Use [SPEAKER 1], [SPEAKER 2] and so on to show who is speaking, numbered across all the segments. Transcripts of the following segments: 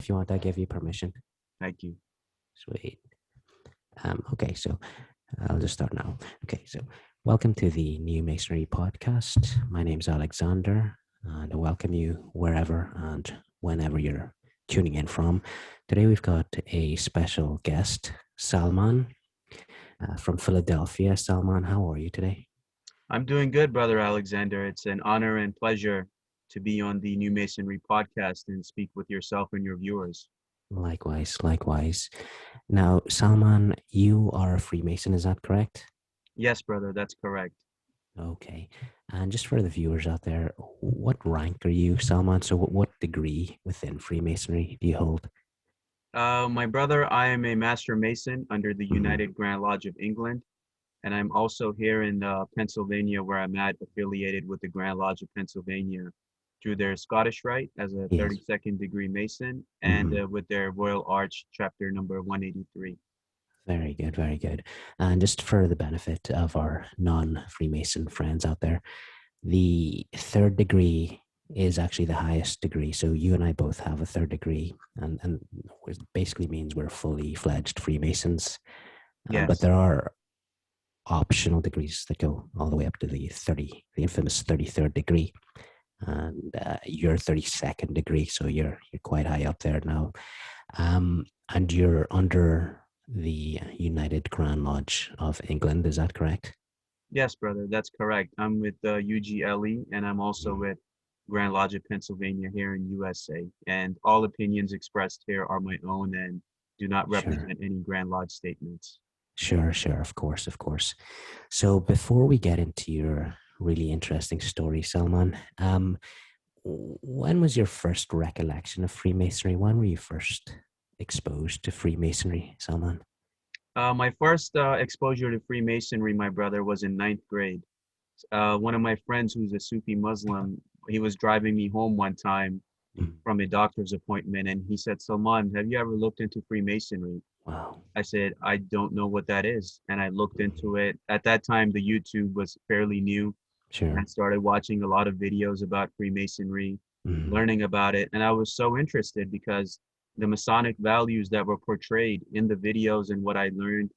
[SPEAKER 1] If you want, I give you permission.
[SPEAKER 2] Thank you.
[SPEAKER 1] Sweet. Okay, so I'll just start now. Okay, so welcome to the New Masonry podcast. My name's Alexander, and I welcome you wherever and whenever you're tuning in from. Today we've got a special guest, Salman, from Philadelphia. Salman, how are you today?
[SPEAKER 2] I'm doing good, Brother Alexander. It's an honor and pleasure to be on the New Masonry podcast and speak with yourself and your viewers.
[SPEAKER 1] Likewise, likewise. Now, Salman, you are a Freemason, is that correct?
[SPEAKER 2] Yes, brother, that's correct.
[SPEAKER 1] Okay. And just for the viewers out there, what rank are you, Salman? So what degree within Freemasonry do you hold?
[SPEAKER 2] My brother, I am a Master Mason under the
[SPEAKER 1] Mhm.
[SPEAKER 2] United Grand Lodge of England, and I'm also here in Pennsylvania, where I'm at, affiliated with the Grand Lodge of Pennsylvania through their Scottish Rite as a
[SPEAKER 1] Yes.
[SPEAKER 2] 32nd degree Mason and
[SPEAKER 1] Hmm.
[SPEAKER 2] with their Royal Arch chapter number 183.
[SPEAKER 1] Very good, very good. And just for the benefit of our non-Freemason friends out there, the third degree is actually the highest degree. So you and I both have a third degree, and it basically means we're fully fledged Freemasons. But
[SPEAKER 2] Yes.
[SPEAKER 1] there are optional degrees that go all the way up to the infamous 33rd degree, and your 32nd degree. So you're quite high up there now, and you're under the United Grand Lodge of England. Is that correct?
[SPEAKER 2] Yes, brother, that's correct. I'm with UGLE and I'm also
[SPEAKER 1] Mm.
[SPEAKER 2] with Grand Lodge of Pennsylvania here in USA. And all opinions expressed here are my own and do not
[SPEAKER 1] Sure,
[SPEAKER 2] represent any Grand Lodge statements.
[SPEAKER 1] sure. Of course, of course. So before we get into your really interesting story, Salman, when was your first recollection of Freemasonry? When were you first exposed to Freemasonry, Salman?
[SPEAKER 2] My first exposure to Freemasonry, my brother, was in ninth grade. One of my friends who's a Sufi Muslim, he was driving me home one time
[SPEAKER 1] Mm.
[SPEAKER 2] from a doctor's appointment and he said, Salman, have you ever looked into Freemasonry?
[SPEAKER 1] Wow.
[SPEAKER 2] I said, I don't know what that is. And I looked
[SPEAKER 1] Mm.
[SPEAKER 2] into it. At that time, the YouTube was fairly new. And I
[SPEAKER 1] Sure.
[SPEAKER 2] started watching a lot of videos about Freemasonry,
[SPEAKER 1] Mm.
[SPEAKER 2] learning about it. And I was so interested because the Masonic values that were portrayed in the videos and what I learned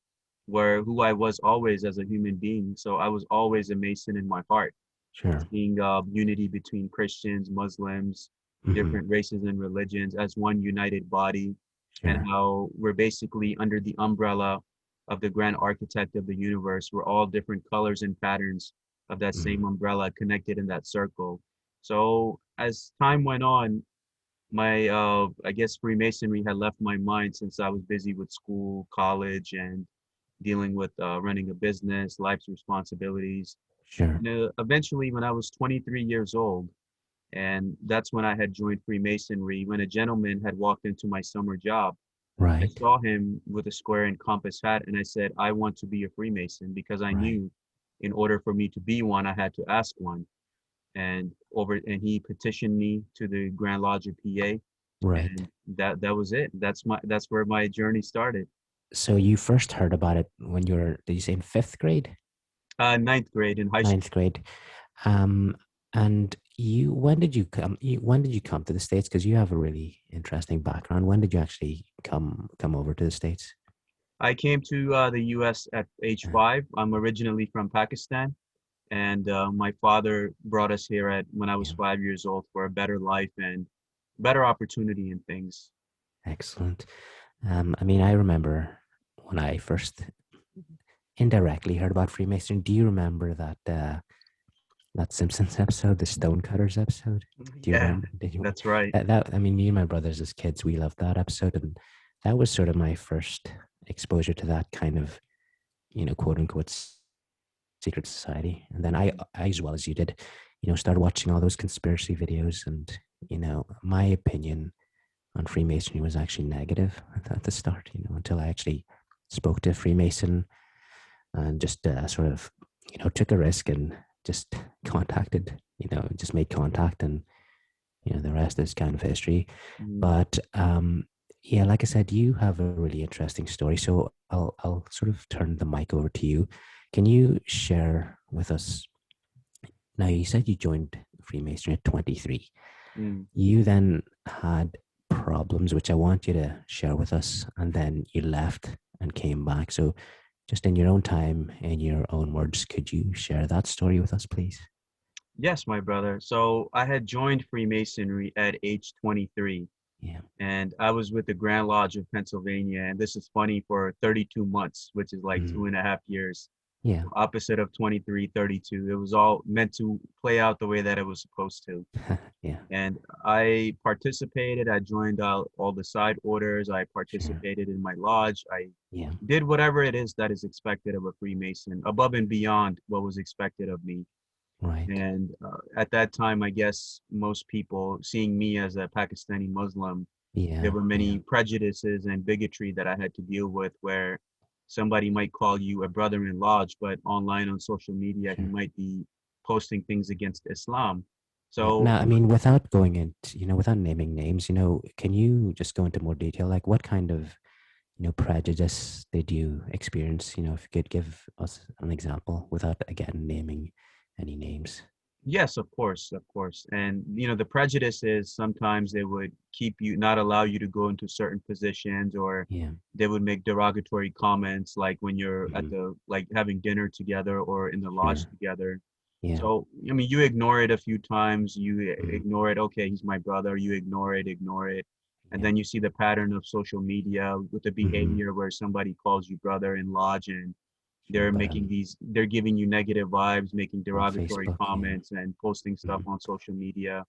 [SPEAKER 2] were who I was always as a human being. So I was always a Mason in my heart,
[SPEAKER 1] Sure.
[SPEAKER 2] seeing unity between Christians, Muslims,
[SPEAKER 1] Hmm.
[SPEAKER 2] different races and religions as one united body, and
[SPEAKER 1] Sure.
[SPEAKER 2] how we're basically under the umbrella of the grand architect of the universe. We're all different colors and patterns of that same
[SPEAKER 1] Mm.
[SPEAKER 2] umbrella connected in that circle. So as time went on, my I guess Freemasonry had left my mind since I was busy with school, college, and dealing with running a business, life's responsibilities.
[SPEAKER 1] Sure.
[SPEAKER 2] And eventually, when I was 23 years old, and that's when I had joined Freemasonry, when a gentleman had walked into my summer job. I
[SPEAKER 1] Right.
[SPEAKER 2] saw him with a square and compass hat, and I said, I want to be a Freemason because I
[SPEAKER 1] Right.
[SPEAKER 2] knew in order for me to be one, I had to ask one. And he petitioned me to the Grand Lodge of PA,
[SPEAKER 1] Right.
[SPEAKER 2] and that was it. That's where my journey started.
[SPEAKER 1] So you first heard about it when you were, did you say in fifth grade?
[SPEAKER 2] Ninth grade in high school.
[SPEAKER 1] Ninth grade. Um, and when did you come to the States? Because you have a really interesting background. When did you actually come over to the States?
[SPEAKER 2] I came to the U.S. at age
[SPEAKER 1] Uh,
[SPEAKER 2] 5. I'm originally from Pakistan, and my father brought us here at when I was
[SPEAKER 1] yeah.
[SPEAKER 2] 5 years old for a better life and better opportunity in things.
[SPEAKER 1] Excellent. I mean, I remember when I first indirectly heard about Freemasonry. Do you remember that Simpsons episode, the Stonecutters episode? Do you
[SPEAKER 2] Yeah,
[SPEAKER 1] remember? Did you
[SPEAKER 2] that's right.
[SPEAKER 1] that? I mean, me and my brothers as kids, we loved that episode, and that was sort of my first exposure to that kind of, quote unquote secret society. And then I as well as you did, started watching all those conspiracy videos, and my opinion on Freemasonry was actually negative at the start. Until I actually spoke to a Freemason and just sort of took a risk and just just made contact, and the rest is kind of history.
[SPEAKER 2] Mm.
[SPEAKER 1] But yeah, like I said, you have a really interesting story, so I'll sort of turn the mic over to you. Can you share with us? Now, you said you joined Freemasonry at 23.
[SPEAKER 2] Mm.
[SPEAKER 1] You then had problems, which I want you to share with us. And then you left and came back. So, just in your own time, in your own words, could you share that story with us, please?
[SPEAKER 2] Yes, my brother. So I had joined Freemasonry at age 23,
[SPEAKER 1] Yeah.
[SPEAKER 2] and I was with the Grand Lodge of Pennsylvania. And this is funny, for 32 months, which is like
[SPEAKER 1] Mm.
[SPEAKER 2] 2.5 years,
[SPEAKER 1] Yeah.
[SPEAKER 2] opposite of 23, 32. It was all meant to play out the way that it was supposed to.
[SPEAKER 1] Yeah.
[SPEAKER 2] And I participated. I joined all the side orders. I
[SPEAKER 1] Sure.
[SPEAKER 2] participated in my lodge. I
[SPEAKER 1] Yeah.
[SPEAKER 2] did whatever it is that is expected of a Freemason, above and beyond what was expected of me.
[SPEAKER 1] Right.
[SPEAKER 2] And at that time, I guess most people, seeing me as a Pakistani Muslim, there
[SPEAKER 1] Yeah.
[SPEAKER 2] were
[SPEAKER 1] Yeah.
[SPEAKER 2] many prejudices and bigotry that I had to deal with, where somebody might call you a brother in lodge, but online on social media, he
[SPEAKER 1] Sure.
[SPEAKER 2] might be posting things against Islam.
[SPEAKER 1] Yeah.
[SPEAKER 2] So,
[SPEAKER 1] Now, I mean, without going into, without naming names, can you just go into more detail? Like, what kind of, prejudice did you experience? If you could give us an example without, again, naming any names.
[SPEAKER 2] yes, of course, of course. And the prejudice is sometimes they would keep you, not allow you to go into certain positions, or
[SPEAKER 1] Yeah.
[SPEAKER 2] they would make derogatory comments, like when you're at
[SPEAKER 1] Hmm.
[SPEAKER 2] the like having dinner together or in the lodge
[SPEAKER 1] Sure.
[SPEAKER 2] together.
[SPEAKER 1] Yeah.
[SPEAKER 2] So, I mean, you ignore it a few times, you
[SPEAKER 1] Hmm.
[SPEAKER 2] ignore it, okay, he's my brother, you ignore it. And
[SPEAKER 1] Yeah.
[SPEAKER 2] then you see the pattern of social media with the
[SPEAKER 1] Hmm.
[SPEAKER 2] behavior where somebody calls you brother in lodge, and
[SPEAKER 1] Sure. But
[SPEAKER 2] they're giving you negative vibes, making
[SPEAKER 1] on
[SPEAKER 2] derogatory
[SPEAKER 1] Facebook, yeah.
[SPEAKER 2] comments and posting stuff
[SPEAKER 1] Hmm.
[SPEAKER 2] on social media.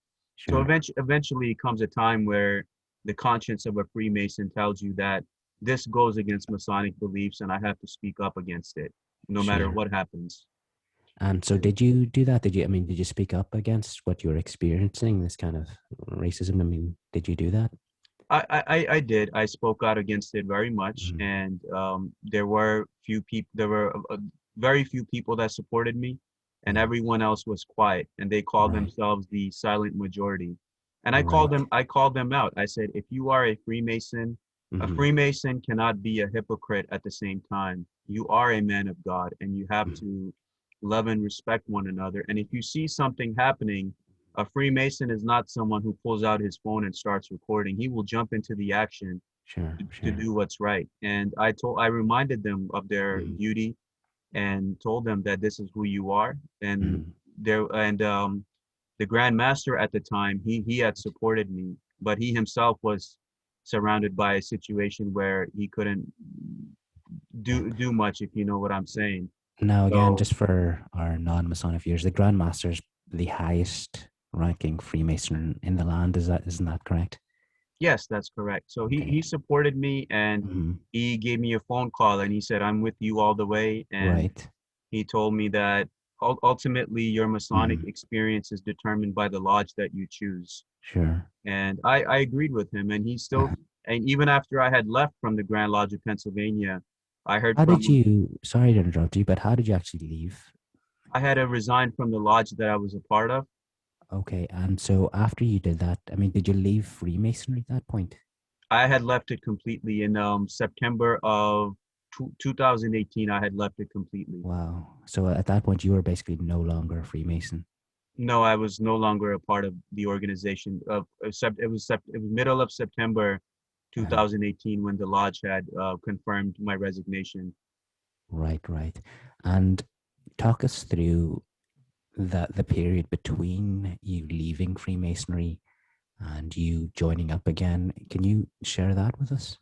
[SPEAKER 2] So
[SPEAKER 1] Sure.
[SPEAKER 2] eventually comes a time where the conscience of a Freemason tells you that this goes against Masonic beliefs, and I have to speak up against it, no matter
[SPEAKER 1] Sure.
[SPEAKER 2] what happens.
[SPEAKER 1] And so, did you do that? Did you? I mean, did you speak up against what you were experiencing? This kind of racism. I mean, did you do that?
[SPEAKER 2] I did. I spoke out against it very much,
[SPEAKER 1] Mm.
[SPEAKER 2] and there were few people. There were very few people that supported me, and
[SPEAKER 1] Yeah.
[SPEAKER 2] everyone else was quiet. And they called
[SPEAKER 1] Right.
[SPEAKER 2] themselves the silent majority. And I called
[SPEAKER 1] Right.
[SPEAKER 2] them. I called them out. I said, if you are a
[SPEAKER 1] Hmm.
[SPEAKER 2] Freemason cannot be a hypocrite at the same time. You are a man of God, and you have
[SPEAKER 1] Hmm.
[SPEAKER 2] to love and respect one another. And if you see something happening, a Freemason is not someone who pulls out his phone and starts recording. He will jump into the action
[SPEAKER 1] Sure.
[SPEAKER 2] to
[SPEAKER 1] Sure.
[SPEAKER 2] do what's right. And I reminded them of their
[SPEAKER 1] Hmm.
[SPEAKER 2] duty, and told them that this is who you are. And
[SPEAKER 1] Hmm.
[SPEAKER 2] there and the Grand Master at the time, he had supported me, but he himself was surrounded by a situation where he couldn't
[SPEAKER 1] Yeah.
[SPEAKER 2] do much, if you know what I'm saying.
[SPEAKER 1] Now, again,
[SPEAKER 2] So
[SPEAKER 1] just for our non-Masonic viewers, the Grand Master's the highest ranking Freemason in the land. Isn't that correct?
[SPEAKER 2] yes, that's correct. So he
[SPEAKER 1] Okay.
[SPEAKER 2] supported me, and
[SPEAKER 1] Hmm.
[SPEAKER 2] he gave me a phone call, and he said, I'm with you all the way. And
[SPEAKER 1] Right.
[SPEAKER 2] he told me that ultimately your Masonic
[SPEAKER 1] Hmm.
[SPEAKER 2] experience is determined by the lodge that you choose.
[SPEAKER 1] Sure.
[SPEAKER 2] And I agreed with him, and and even after I had left from the Grand Lodge of Pennsylvania, I heard
[SPEAKER 1] How did
[SPEAKER 2] from,
[SPEAKER 1] you? Sorry to interrupt you, but how did you actually leave?
[SPEAKER 2] I had to resign from the lodge that I was a part of.
[SPEAKER 1] Okay, and so after you did that, I mean, did you leave Freemasonry at that point?
[SPEAKER 2] I had left it completely in September of 2018. I had left it completely.
[SPEAKER 1] Wow. So at that point, you were basically no longer a Freemason.
[SPEAKER 2] No, I was no longer a part of the organization. It was middle of September
[SPEAKER 1] Uh,
[SPEAKER 2] 2018 when the lodge had confirmed my resignation.
[SPEAKER 1] right, right. And talk us through the period between you leaving Freemasonry and you joining up again. Can you share that with us?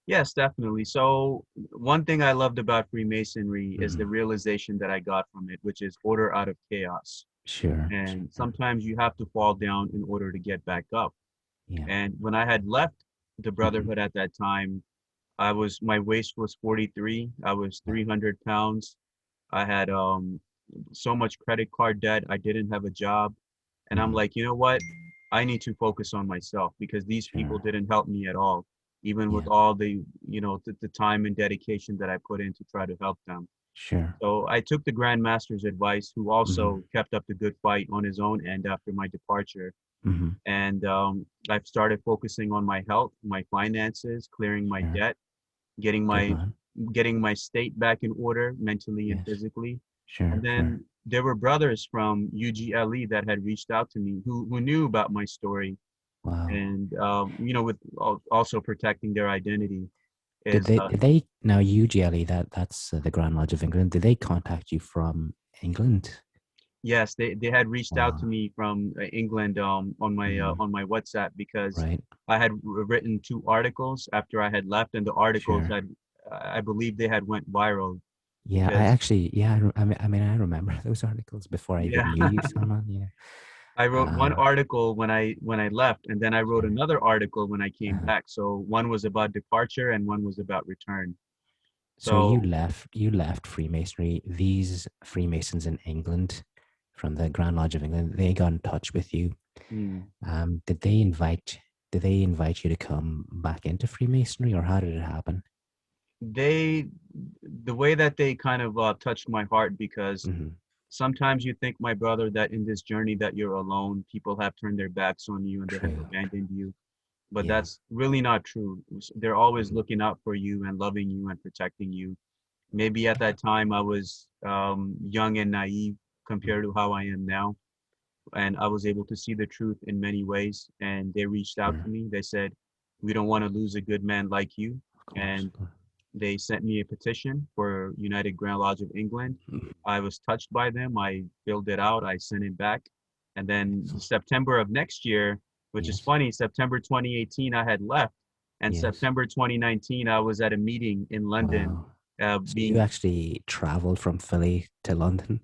[SPEAKER 2] Yes, definitely. So one thing I loved about Freemasonry is the
[SPEAKER 1] Hmm.
[SPEAKER 2] realization that I got from it, which is order out of chaos.
[SPEAKER 1] Sure,
[SPEAKER 2] And
[SPEAKER 1] sure.
[SPEAKER 2] sometimes you have to fall down in order to get back up.
[SPEAKER 1] Yeah.
[SPEAKER 2] And when I had left the
[SPEAKER 1] Hmm.
[SPEAKER 2] Brotherhood at that time, my waist was 43. I was 300 pounds. I had so much credit card debt. I didn't have a job. And I'm
[SPEAKER 1] Hmm.
[SPEAKER 2] like, you know what? I need to focus on myself, because these people
[SPEAKER 1] Sure.
[SPEAKER 2] didn't help me at all, even with
[SPEAKER 1] Yeah.
[SPEAKER 2] all the time and dedication that I put in to try to help them.
[SPEAKER 1] Sure.
[SPEAKER 2] So I took the Grand Master's advice, who
[SPEAKER 1] Hmm.
[SPEAKER 2] also kept up the good fight on his own end after my departure.
[SPEAKER 1] Hmm.
[SPEAKER 2] And I've started focusing on my health, my finances, clearing my
[SPEAKER 1] Sure.
[SPEAKER 2] debt, getting
[SPEAKER 1] Good
[SPEAKER 2] my
[SPEAKER 1] man.
[SPEAKER 2] getting my state back in order mentally and
[SPEAKER 1] Yes.
[SPEAKER 2] physically. And
[SPEAKER 1] Sure. Sure.
[SPEAKER 2] then there were brothers from UGLE that had reached out to me, who knew about my story,
[SPEAKER 1] Wow.
[SPEAKER 2] and with also protecting their identity
[SPEAKER 1] Did
[SPEAKER 2] is
[SPEAKER 1] they now UGLE, that's the Grand Lodge of England? Did they contact you from England?
[SPEAKER 2] yes, they had reached out to
[SPEAKER 1] Wow.
[SPEAKER 2] me from England
[SPEAKER 1] Mm,
[SPEAKER 2] on my WhatsApp because
[SPEAKER 1] right.
[SPEAKER 2] I had written two articles after I had left, and the articles
[SPEAKER 1] Sure.
[SPEAKER 2] had I believe they had went viral
[SPEAKER 1] Yeah, I
[SPEAKER 2] because
[SPEAKER 1] actually, yeah, I mean, I remember those articles before I
[SPEAKER 2] yeah.
[SPEAKER 1] even knew you, Salman. Yeah.
[SPEAKER 2] I wrote one
[SPEAKER 1] Uh,
[SPEAKER 2] article when I left, and then I wrote
[SPEAKER 1] sure.
[SPEAKER 2] another article when I came
[SPEAKER 1] Uh,
[SPEAKER 2] back. So one was about departure and one was about return.
[SPEAKER 1] so
[SPEAKER 2] So
[SPEAKER 1] you left Freemasonry. These Freemasons in England, from the Grand Lodge of England, they got in touch with you.
[SPEAKER 2] mm,
[SPEAKER 1] Did they invite you to come back into Freemasonry, or how did it happen?
[SPEAKER 2] they the way that they kind of touched my heart because
[SPEAKER 1] Hmm.
[SPEAKER 2] sometimes you think, my brother, that in this journey that you're alone, people have turned their backs on you and they have
[SPEAKER 1] True.
[SPEAKER 2] abandoned you. But
[SPEAKER 1] Yeah.
[SPEAKER 2] that's really not true. They're always
[SPEAKER 1] Mhm.
[SPEAKER 2] looking out for you and loving you and protecting you. Maybe at that time I was young and naive compared to how I am now. And I was able to see the truth in many ways. And they reached out to
[SPEAKER 1] Sure.
[SPEAKER 2] me. They said, "We don't want to lose a good man like you."
[SPEAKER 1] Of course.
[SPEAKER 2] And they sent me a petition for United Grand Lodge of England.
[SPEAKER 1] Mhm.
[SPEAKER 2] I was touched by them. I filled it out. I sent it back. And then
[SPEAKER 1] Excellent.
[SPEAKER 2] September of next year, which is
[SPEAKER 1] Yes.
[SPEAKER 2] funny, September 2018, I had left. And
[SPEAKER 1] Yes.
[SPEAKER 2] September 2019, I was at a meeting in London,
[SPEAKER 1] Wow. So you
[SPEAKER 2] being,
[SPEAKER 1] actually traveled from Philly to London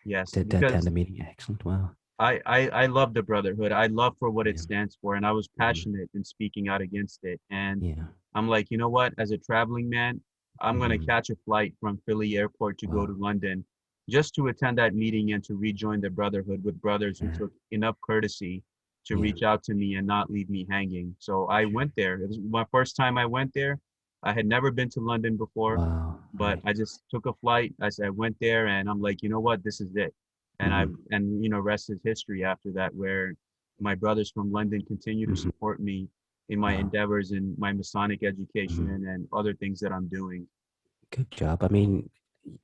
[SPEAKER 2] yes,
[SPEAKER 1] to attend
[SPEAKER 2] because
[SPEAKER 1] a meeting? Excellent. Wow.
[SPEAKER 2] I love the Brotherhood. I love for what it
[SPEAKER 1] Yeah.
[SPEAKER 2] stands for. And I was
[SPEAKER 1] Hmm.
[SPEAKER 2] passionate in speaking out against it. And
[SPEAKER 1] Yeah.
[SPEAKER 2] I'm like, you know what? As a traveling man, I'm going to
[SPEAKER 1] Hmm.
[SPEAKER 2] catch a flight from Philly airport to go to
[SPEAKER 1] Wow.
[SPEAKER 2] London just to attend that meeting and to rejoin the Brotherhood with brothers who
[SPEAKER 1] Sure.
[SPEAKER 2] took enough courtesy to
[SPEAKER 1] Yeah.
[SPEAKER 2] reach out to me and not leave me hanging. So I went there. It was my first time I went there. I had never been to London before,
[SPEAKER 1] Wow.
[SPEAKER 2] but
[SPEAKER 1] Right.
[SPEAKER 2] I just took a flight as I went there and I'm like, you know what? This is it. And I
[SPEAKER 1] Hmm.
[SPEAKER 2] and rest is history after that, where my brothers from London continue to
[SPEAKER 1] Hmm.
[SPEAKER 2] support me in my
[SPEAKER 1] Wow.
[SPEAKER 2] endeavors in my Masonic education
[SPEAKER 1] Hmm.
[SPEAKER 2] and other things that I'm doing.
[SPEAKER 1] Good job. I mean,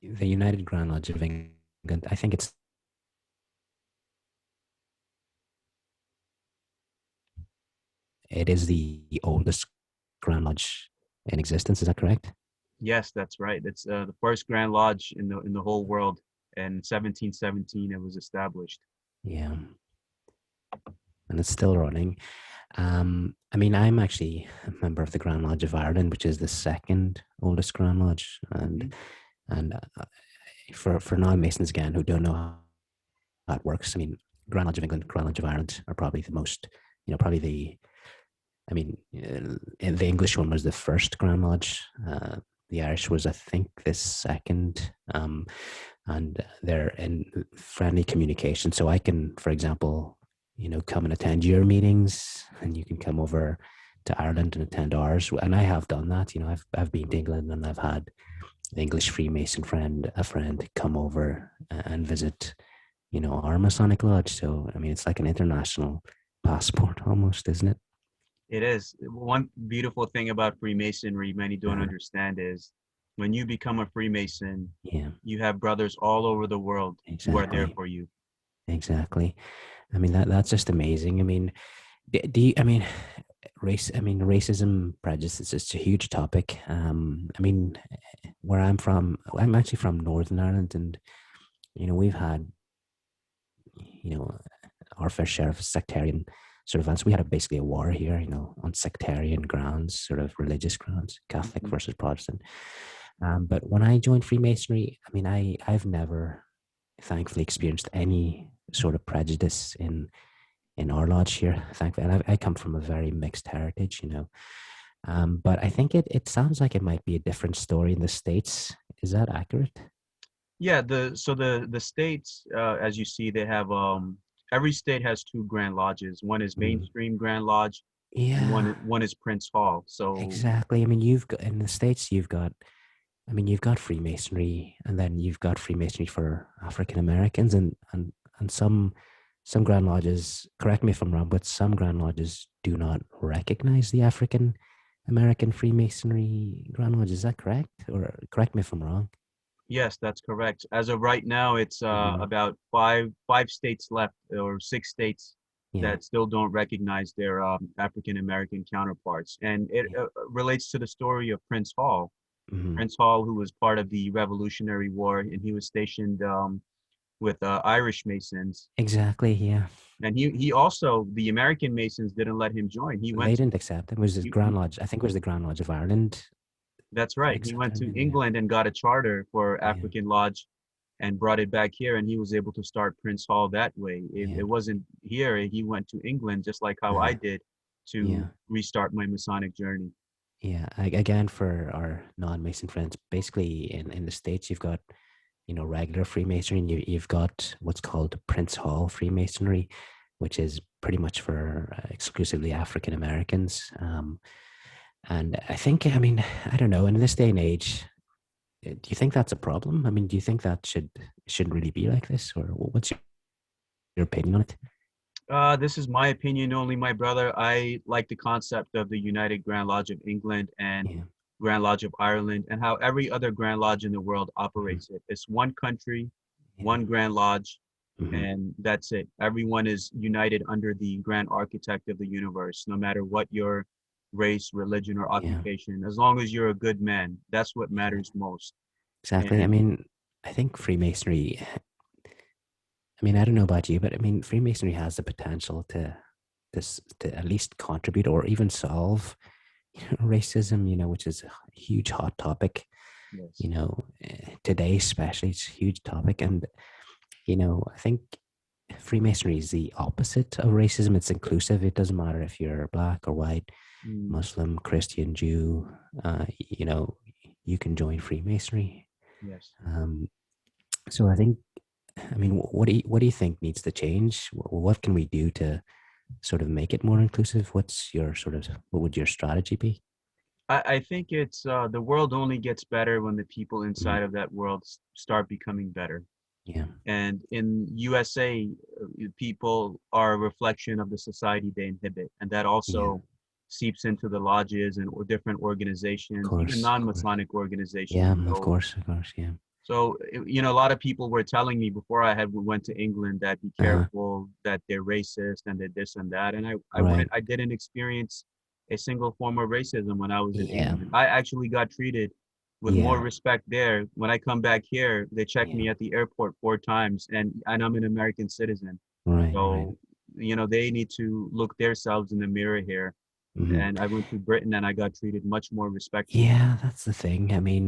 [SPEAKER 1] the United Grand Lodge of England, I think it is the oldest Grand Lodge in existence. Is that correct?
[SPEAKER 2] Yes, that's right. It's the first Grand Lodge in the whole world. And 1717 it was established.
[SPEAKER 1] Yeah. And it's still running. I mean, I'm actually a member of the Grand Lodge of Ireland, which is the second oldest Grand Lodge,
[SPEAKER 2] Mhm.
[SPEAKER 1] and for non-Masons again who don't know how it works, I mean, Grand Lodge of England, Grand Lodge of Ireland are probably the most, probably the. I mean, the English one was the first Grand Lodge. The Irish was, I think, the second. And they're in friendly communication. So I can, for example, come and attend your meetings, and you can come over to Ireland and attend ours. And I have done that. I've been to England, and I've had an English Freemason a friend come over and visit, our Masonic lodge. So I mean, it's like an international passport almost, isn't it?
[SPEAKER 2] It is. One beautiful thing about Freemasonry many don't
[SPEAKER 1] Uh-huh.
[SPEAKER 2] understand is when you become a Freemason,
[SPEAKER 1] Yeah,
[SPEAKER 2] you have brothers all over the world who are there
[SPEAKER 1] exactly,
[SPEAKER 2] for you.
[SPEAKER 1] exactly. I mean, that's just amazing. I mean, I mean, racism, prejudice is just a huge topic. I mean, where I'm from, I'm actually from Northern Ireland, and we've had, you know, our fair share of sectarian sort of events. We had basically a war here, on sectarian grounds, sort of religious grounds, Catholic
[SPEAKER 2] Mhm.
[SPEAKER 1] versus Protestant. But when I joined Freemasonry, I mean, I've never, thankfully, experienced any sort of prejudice in our lodge here, thankfully. And I come from a very mixed heritage, but I think it sounds like it might be a different story in the States. Is that accurate?
[SPEAKER 2] Yeah, the states, as you see, they have every state has two Grand Lodges. One is
[SPEAKER 1] Mm.
[SPEAKER 2] Mainstream Grand Lodge, and
[SPEAKER 1] Yeah,
[SPEAKER 2] one is Prince Hall. So
[SPEAKER 1] exactly. I mean, you've got in the States, you've got Freemasonry, and then you've got Freemasonry for African Americans, and some Grand Lodges. Correct me if I'm wrong, but some Grand Lodges do not recognize the African American Freemasonry Grand Lodge. Is that correct? Or correct me if I'm wrong.
[SPEAKER 2] yes, that's correct. As of right now, it's
[SPEAKER 1] Hmm.
[SPEAKER 2] about five states left, or six states
[SPEAKER 1] Yeah.
[SPEAKER 2] that still don't recognize their African American counterparts. And it
[SPEAKER 1] Yeah.
[SPEAKER 2] relates to the story of Prince Hall.
[SPEAKER 1] Hmm.
[SPEAKER 2] Prince Hall, who was part of the Revolutionary War, and he was stationed with Irish Masons.
[SPEAKER 1] Exactly. Yeah.
[SPEAKER 2] And he also, the American Masons didn't let him join. He
[SPEAKER 1] They
[SPEAKER 2] went to,
[SPEAKER 1] didn't accept him. It was the Grand Lodge. I think it was the Grand Lodge of Ireland
[SPEAKER 2] that's
[SPEAKER 1] that
[SPEAKER 2] right. He went
[SPEAKER 1] accepted him
[SPEAKER 2] to
[SPEAKER 1] in. Yeah.
[SPEAKER 2] England and got a charter for
[SPEAKER 1] Yeah.
[SPEAKER 2] African Lodge and brought it back here, and he was able to start Prince Hall that way.
[SPEAKER 1] Yeah.
[SPEAKER 2] It wasn't here. He went to England just like how I
[SPEAKER 1] Uh-huh.
[SPEAKER 2] did to
[SPEAKER 1] Yeah.
[SPEAKER 2] restart my Masonic journey.
[SPEAKER 1] Yeah. Again, for our non-Mason friends, basically in the States, you've got, regular Freemasonry, and you've got what's called Prince Hall Freemasonry, which is pretty much for exclusively African Americans. And I think, I mean, I don't know, in this day and age, do you think that's a problem? I mean, do you think that shouldn't really be like this, or what's your opinion on it?
[SPEAKER 2] This is my opinion only, my brother. I like the concept of the United Grand Lodge of England and
[SPEAKER 1] Yeah.
[SPEAKER 2] Grand Lodge of Ireland and how every other Grand Lodge in the world
[SPEAKER 1] Hmm.
[SPEAKER 2] operates it. It's one country,
[SPEAKER 1] Yeah.
[SPEAKER 2] one Grand Lodge,
[SPEAKER 1] Hmm.
[SPEAKER 2] and that's it. Everyone is united under the grand architect of the universe, no matter what your race, religion, or
[SPEAKER 1] Yeah.
[SPEAKER 2] occupation. As long as you're a good man, that's what
[SPEAKER 1] Yeah.
[SPEAKER 2] matters most.
[SPEAKER 1] Exactly. I
[SPEAKER 2] And
[SPEAKER 1] mean, I think Freemasonry, I mean, I don't know about you, but I mean, Freemasonry has the potential to to at least contribute or even solve, racism, which is a huge hot topic,
[SPEAKER 2] yes,
[SPEAKER 1] today especially. It's a huge topic. And, I think Freemasonry is the opposite of racism. It's inclusive. It doesn't matter if you're black or white,
[SPEAKER 2] mm,
[SPEAKER 1] Muslim, Christian, Jew, you can join Freemasonry.
[SPEAKER 2] yes.
[SPEAKER 1] Um, so I think, I mean, what do you think needs to change? What can we do to sort of make it more inclusive? What would your strategy be?
[SPEAKER 2] I think it's the world only gets better when the people
[SPEAKER 1] Mm,
[SPEAKER 2] inside of that world start becoming better.
[SPEAKER 1] yeah,
[SPEAKER 2] And in USA, people are a reflection of the society they inhabit, and that
[SPEAKER 1] yeah,
[SPEAKER 2] also seeps into the lodges and or different organizations, even
[SPEAKER 1] of course,
[SPEAKER 2] non-Masonic organizations.
[SPEAKER 1] yeah,
[SPEAKER 2] So,
[SPEAKER 1] of course, yeah.
[SPEAKER 2] a lot of people were telling me before I had went to England that be
[SPEAKER 1] Uh-huh.
[SPEAKER 2] careful, that they're racist and they're this and that. And I
[SPEAKER 1] Right.
[SPEAKER 2] went, I didn't experience a single form of racism when I was in
[SPEAKER 1] Yeah,
[SPEAKER 2] England. I actually got treated with more
[SPEAKER 1] yeah,
[SPEAKER 2] respect there. When I come back here, they check
[SPEAKER 1] yeah.
[SPEAKER 2] me at the airport 4 times, and I'm an American citizen.
[SPEAKER 1] Right, right.
[SPEAKER 2] So, they need to look themselves in the mirror here.
[SPEAKER 1] Hmm.
[SPEAKER 2] And I went to Britain and I got treated much more respectfully.
[SPEAKER 1] Yeah, that's the thing. I mean,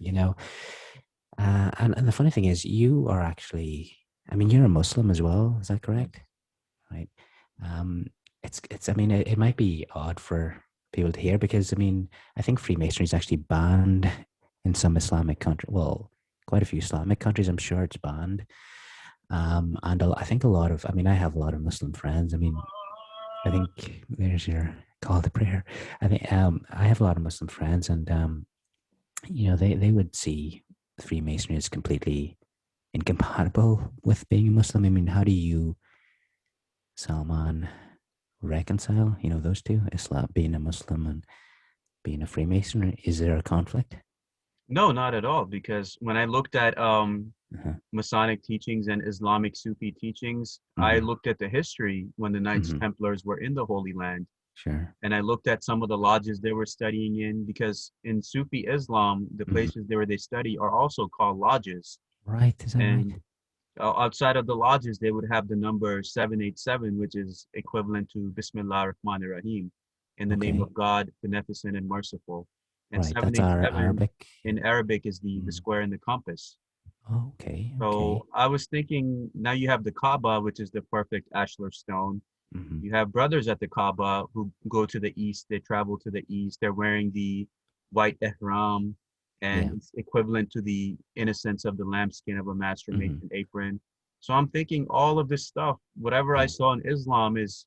[SPEAKER 1] you know, and the funny thing is, you are actually, I mean, you're a Muslim as well. Is that correct? Right. Um, I mean, it might be odd for people to hear because, I mean, I think Freemasonry is actually banned in some Islamic country. Well, quite a few Islamic countries, I'm sure it's banned. And I think I mean, I have a lot of Muslim friends. I mean, I think there's your call to prayer. I think I have a lot of Muslim friends, and they would see Freemasonry as completely incompatible with being a Muslim. I mean, how do you, Salman, reconcile, those two, Islam, being a Muslim and being a Freemason? Is there a conflict?
[SPEAKER 2] No, not at all, because when I looked at
[SPEAKER 1] Uh-huh.
[SPEAKER 2] Masonic teachings and Islamic Sufi teachings, I
[SPEAKER 1] Hmm.
[SPEAKER 2] looked at the history when the Knights
[SPEAKER 1] Hmm.
[SPEAKER 2] Templars were in the Holy Land,
[SPEAKER 1] Sure.
[SPEAKER 2] and I looked at some of the lodges they were studying in, because in Sufi Islam, the
[SPEAKER 1] Hmm.
[SPEAKER 2] places where they study are also called lodges.
[SPEAKER 1] Right. Is that right?
[SPEAKER 2] And outside of the lodges, they would have the number 787, which is equivalent to Bismillah ar-Rahman ar-Rahim, in the name
[SPEAKER 1] Okay.
[SPEAKER 2] of God, beneficent and merciful. And
[SPEAKER 1] Right. That's our
[SPEAKER 2] 787
[SPEAKER 1] Arabic.
[SPEAKER 2] in Arabic is the
[SPEAKER 1] Mm.
[SPEAKER 2] square and the compass.
[SPEAKER 1] Okay.
[SPEAKER 2] So
[SPEAKER 1] Okay.
[SPEAKER 2] I was thinking, now you have the Kaaba, which is the perfect ashlar stone.
[SPEAKER 1] Hmm.
[SPEAKER 2] You have brothers at the Kaaba who go to the east. They travel to the east. They're wearing the white ihram, and
[SPEAKER 1] Yeah.
[SPEAKER 2] it's equivalent to the innocence of the lambskin of a master
[SPEAKER 1] Hmm.
[SPEAKER 2] mason apron. So I'm thinking all of this stuff, whatever I
[SPEAKER 1] Yeah.
[SPEAKER 2] saw in Islam is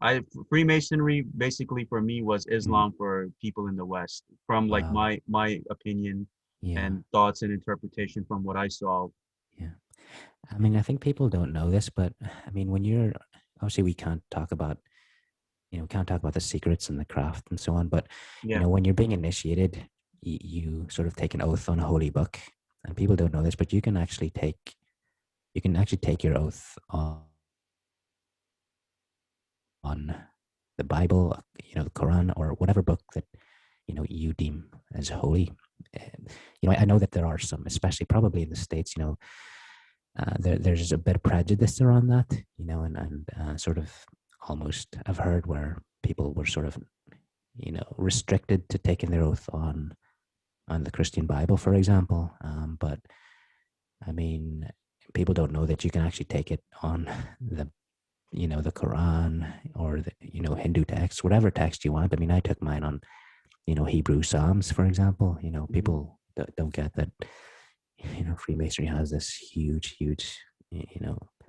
[SPEAKER 2] I Freemasonry basically for me was
[SPEAKER 1] Hmm.
[SPEAKER 2] Islam for people in the West, from like
[SPEAKER 1] Wow.
[SPEAKER 2] my opinion
[SPEAKER 1] Yeah.
[SPEAKER 2] and thoughts and interpretation from what I saw.
[SPEAKER 1] Yeah. I mean, I think people don't know this, but I mean, when you're obviously we can't talk about, can't talk about the secrets and the craft and so on, but
[SPEAKER 2] Yeah.
[SPEAKER 1] when you're being initiated, you sort of take an oath on a holy book, and people don't know this, but you can actually take your oath on the Bible, the Quran, or whatever book that you deem as holy. I know that there are some, especially probably in the States, there's a bit of prejudice around that, and sort of almost I've heard where people were sort of, restricted to taking their oath on the Christian Bible, for example. But I mean, people don't know that you can actually take it on the Quran or the, Hindu text, whatever text you want. I mean, I took mine on, Hebrew Psalms, for example.
[SPEAKER 2] Mhm.
[SPEAKER 1] People don't get that, Freemasonry has this huge, huge,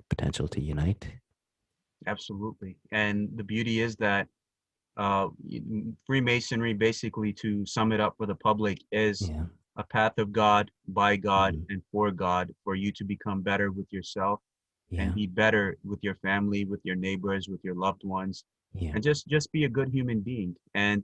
[SPEAKER 1] potential to unite.
[SPEAKER 2] Absolutely. And the beauty is that Freemasonry, basically, to sum it up for the public, is
[SPEAKER 1] Yeah.
[SPEAKER 2] a path of God, by God,
[SPEAKER 1] Hmm.
[SPEAKER 2] and for God, for you to become better with yourself and
[SPEAKER 1] Yeah.
[SPEAKER 2] be better with your family, with your neighbors, with your loved ones,
[SPEAKER 1] Yeah.
[SPEAKER 2] and just be a good human being. And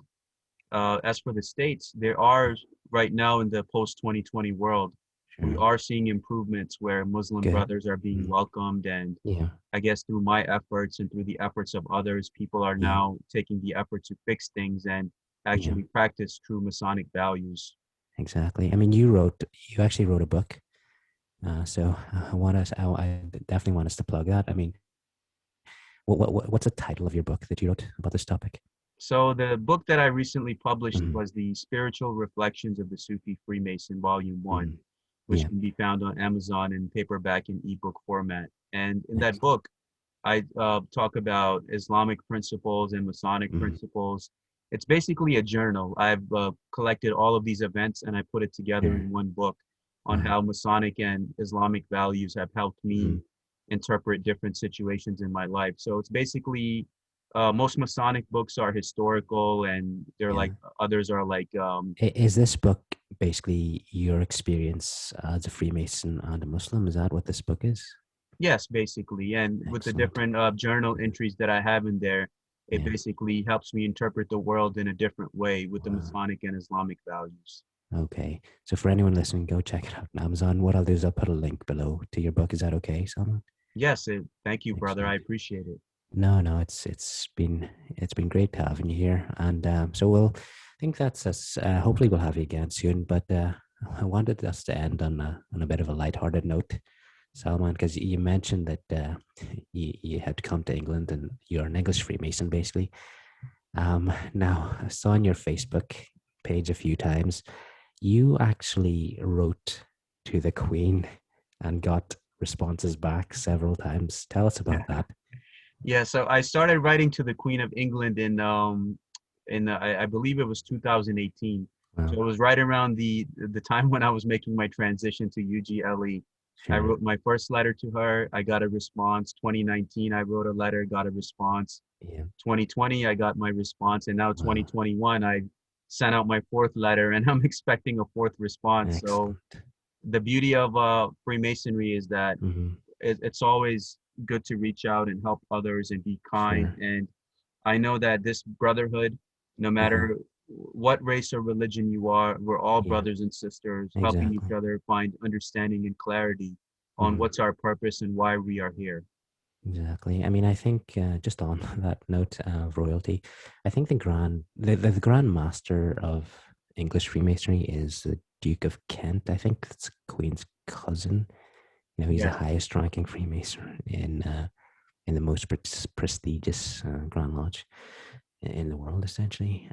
[SPEAKER 2] as for the states, there are right now in the post 2020 world, we
[SPEAKER 1] Sure.
[SPEAKER 2] are seeing improvements where Muslim
[SPEAKER 1] Good.
[SPEAKER 2] brothers are being
[SPEAKER 1] Hmm.
[SPEAKER 2] welcomed. And
[SPEAKER 1] Yeah.
[SPEAKER 2] I guess through my efforts and through the efforts of others, people are
[SPEAKER 1] Yeah.
[SPEAKER 2] now taking the effort to fix things and
[SPEAKER 1] Yeah.
[SPEAKER 2] actually practice true Masonic values.
[SPEAKER 1] Exactly. I mean, you actually wrote a book. So I definitely want us to plug that. I mean, what's the title of your book that you wrote about this topic?
[SPEAKER 2] So the book that I recently published
[SPEAKER 1] Mm-hmm.
[SPEAKER 2] was the Spiritual Reflections of the Sufi Freemason, Volume 1,
[SPEAKER 1] Mm-hmm.
[SPEAKER 2] which
[SPEAKER 1] Yeah.
[SPEAKER 2] can be found on Amazon in paperback and ebook format. And in that
[SPEAKER 1] Excellent.
[SPEAKER 2] book, I talk about Islamic principles and Masonic
[SPEAKER 1] Mm-hmm.
[SPEAKER 2] principles. It's basically a journal. I've collected all of these events and I put it together
[SPEAKER 1] Sure.
[SPEAKER 2] in one book on
[SPEAKER 1] Uh-huh.
[SPEAKER 2] how Masonic and Islamic values have helped
[SPEAKER 1] Mm-hmm.
[SPEAKER 2] me interpret different situations in my life. So it's basically most Masonic books are historical, and they're
[SPEAKER 1] Yeah.
[SPEAKER 2] like others are like
[SPEAKER 1] Is this book basically your experience as a Freemason and a Muslim? Is that what this book is?
[SPEAKER 2] yes, basically. And with the
[SPEAKER 1] Excellent.
[SPEAKER 2] different journal
[SPEAKER 1] Yeah.
[SPEAKER 2] entries that I have in there, it
[SPEAKER 1] Yeah.
[SPEAKER 2] basically helps me interpret the world in a different way with the
[SPEAKER 1] Wow.
[SPEAKER 2] Masonic and Islamic values.
[SPEAKER 1] Okay. So for anyone listening, go check it out on Amazon. What I'll do is I'll put a link below to your book. Is that okay, Salman?
[SPEAKER 2] Yes, thank you, brother. I
[SPEAKER 1] Excellent.
[SPEAKER 2] appreciate it.
[SPEAKER 1] No, no, it's been great having you here, and so I think that's us. Hopefully, we'll have you again soon. But I wanted us to end on a bit of a lighthearted note, Salman, because you mentioned that you had come to England and you're an English Freemason, basically. Now I saw on your Facebook page a few times you actually wrote to the Queen and got responses back several times. Tell us about that.
[SPEAKER 2] Yeah, so I started writing to the Queen of England I believe it was 2018. So
[SPEAKER 1] Well,
[SPEAKER 2] it was right around the time when I was making my transition to UGLE. I
[SPEAKER 1] sure.
[SPEAKER 2] wrote my first letter to her. I got a response. 2019, I wrote a letter, got a response.
[SPEAKER 1] Yeah.
[SPEAKER 2] 2020, I got my response, and now
[SPEAKER 1] Wow.
[SPEAKER 2] 2021, I sent out my fourth letter, and I'm expecting a fourth response. So
[SPEAKER 1] Excellent.
[SPEAKER 2] the beauty of Freemasonry is that
[SPEAKER 1] Hmm.
[SPEAKER 2] it's always good to reach out and help others and be kind.
[SPEAKER 1] Sure.
[SPEAKER 2] And I know that this brotherhood, no
[SPEAKER 1] Uh-huh.
[SPEAKER 2] matter what race or religion you are, we're all
[SPEAKER 1] Yeah.
[SPEAKER 2] brothers and sisters, helping each
[SPEAKER 1] Exactly.
[SPEAKER 2] other find understanding and clarity on
[SPEAKER 1] Hmm.
[SPEAKER 2] what's our purpose and why we are here.
[SPEAKER 1] Exactly. I mean, I think just on that note of royalty, I think the Grand Master of English Freemasonry is the Duke of Kent. I think that's Queen's cousin. He's the
[SPEAKER 2] Yeah,
[SPEAKER 1] highest ranking Freemason in the most prestigious Grand Lodge in the world, essentially.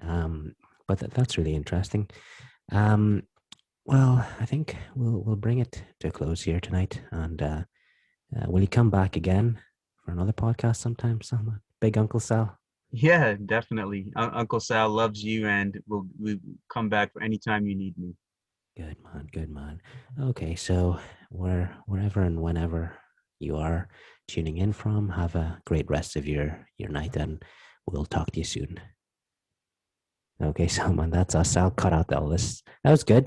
[SPEAKER 1] But that's really interesting. Um, well, I think we'll bring it to a close here tonight. And will you come back again for another podcast sometime, Salman? Big Uncle Sal.
[SPEAKER 2] yeah, definitely. Uncle Sal loves you, and we come back for any time you need me.
[SPEAKER 1] Good man, good man. Okay, so wherever and whenever you are tuning in from, have a great rest of your night, and we'll talk to you soon. Okay, Salman, that's us. I'll cut out all this. That was good.